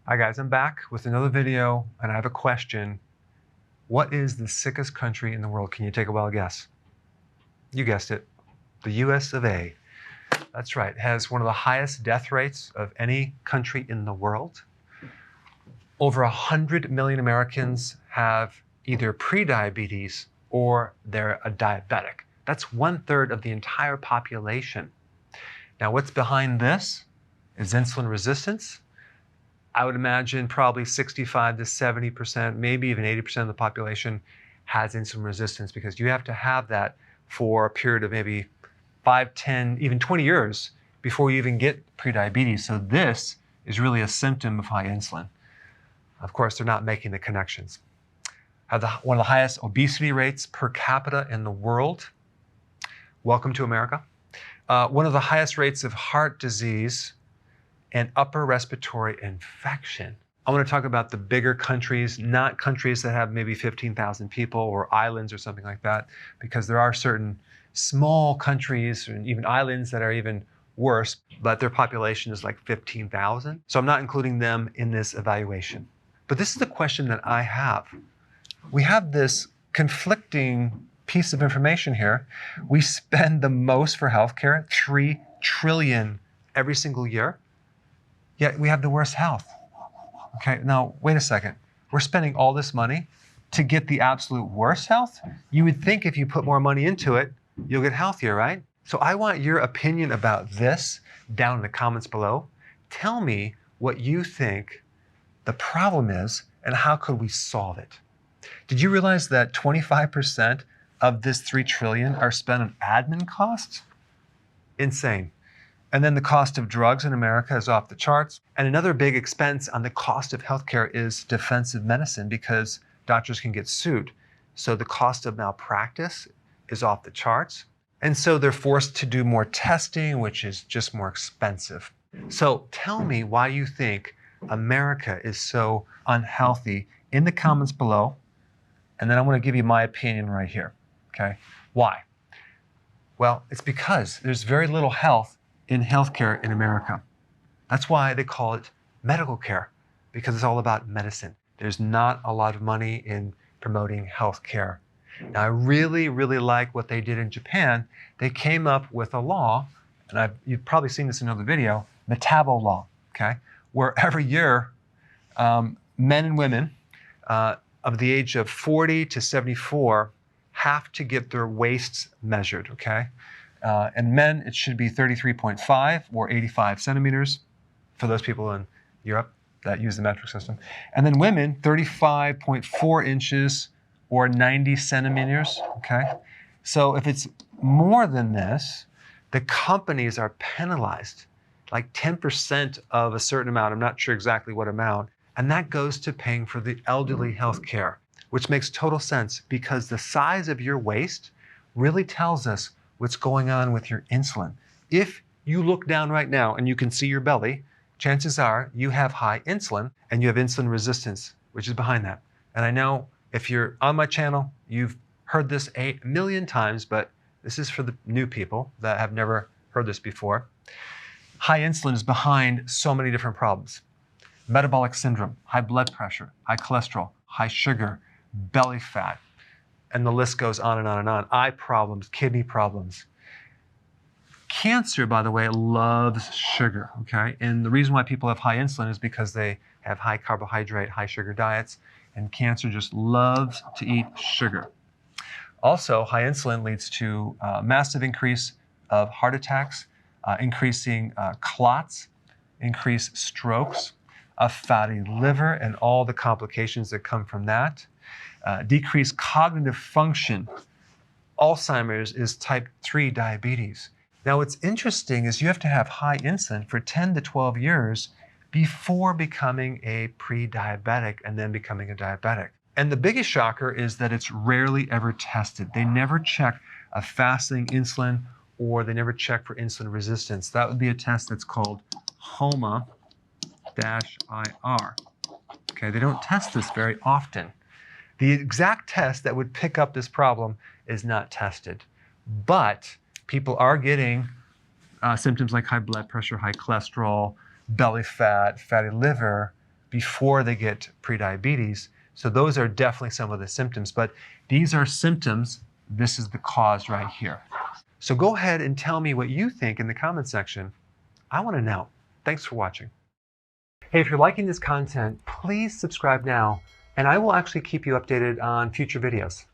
Hi guys, I'm back with another video and I have a question. What is the sickest country in the world? Can you take a wild guess? You guessed it, the US of A. That's right, it has one of the highest death rates of any country in the world. Over 100 million Americans have either pre-diabetes or they're a diabetic. That's 1/3 of the entire population. Now what's behind this is insulin resistance. I would imagine probably 65 to 70%, maybe even 80% of the population has insulin resistance because you have to have that for a period of maybe 5, 10, even 20 years before you even get prediabetes. So this is really a symptom of high insulin. Of course, they're not making the connections. Have one of the highest obesity rates per capita in the world. Welcome to America. One of the highest rates of heart disease and upper respiratory infection. I want to talk about the bigger countries, not countries that have maybe 15,000 people or islands or something like that, because there are certain small countries and even islands that are even worse, but their population is like 15,000. So I'm not including them in this evaluation. But this is the question that I have. We have this conflicting piece of information here. We spend the most for healthcare, $3 trillion every single year. Yet we have the worst health. Okay, now wait a second. We're spending all this money to get the absolute worst health? You would think if you put more money into it, you'll get healthier, right? So I want your opinion about this down in the comments below. Tell me what you think the problem is and how could we solve it? Did you realize that 25% of this $3 trillion are spent on admin costs? Insane. And then the cost of drugs in America is off the charts. And another big expense on the cost of healthcare is defensive medicine because doctors can get sued. So the cost of malpractice is off the charts. And so they're forced to do more testing, which is just more expensive. So tell me why you think America is so unhealthy in the comments below. And then I want to give you my opinion right here. Okay? Why? Well, it's because there's very little health in healthcare in America. That's why they call it medical care, because it's all about medicine. There's not a lot of money in promoting healthcare. Now, I really, really like what they did in Japan. They came up with a law, and you've probably seen this in another video, Metabolic law, okay? Where every year, men and women of the age of 40 to 74 have to get their waists measured, okay? And men, it should be 33.5 or 85 centimeters for those people in Europe that use the metric system. And then women, 35.4 inches or 90 centimeters, okay? So if it's more than this, the companies are penalized, like 10% of a certain amount, I'm not sure exactly what amount, and that goes to paying for the elderly health care, which makes total sense because the size of your waist really tells us what's going on with your insulin. If you look down right now and you can see your belly, chances are you have high insulin and you have insulin resistance, which is behind that. And I know if you're on my channel, you've heard this 8 million times, but this is for the new people that have never heard this before. High insulin is behind so many different problems. Metabolic syndrome, high blood pressure, high cholesterol, high sugar, belly fat, and the list goes on and on and on. Eye problems, kidney problems. Cancer, by the way, loves sugar, okay? And the reason why people have high insulin is because they have high carbohydrate, high sugar diets, and cancer just loves to eat sugar. Also, high insulin leads to massive increase of heart attacks, increasing clots, increased strokes, a fatty liver, and all the complications that come from that. Decreased cognitive function. Alzheimer's is type 3 diabetes. Now what's interesting is you have to have high insulin for 10 to 12 years before becoming a pre-diabetic and then becoming a diabetic. And the biggest shocker is that it's rarely ever tested. They never check a fasting insulin or they never check for insulin resistance. That would be a test that's called HOMA-IR. Okay, they don't test this very often. The exact test that would pick up this problem is not tested. But people are getting symptoms like high blood pressure, high cholesterol, belly fat, fatty liver before they get prediabetes. So those are definitely some of the symptoms, but these are symptoms. This is the cause right here. So go ahead and tell me what you think in the comment section. I want to know. Thanks for watching. Hey, if you're liking this content, please subscribe now, and I will actually keep you updated on future videos.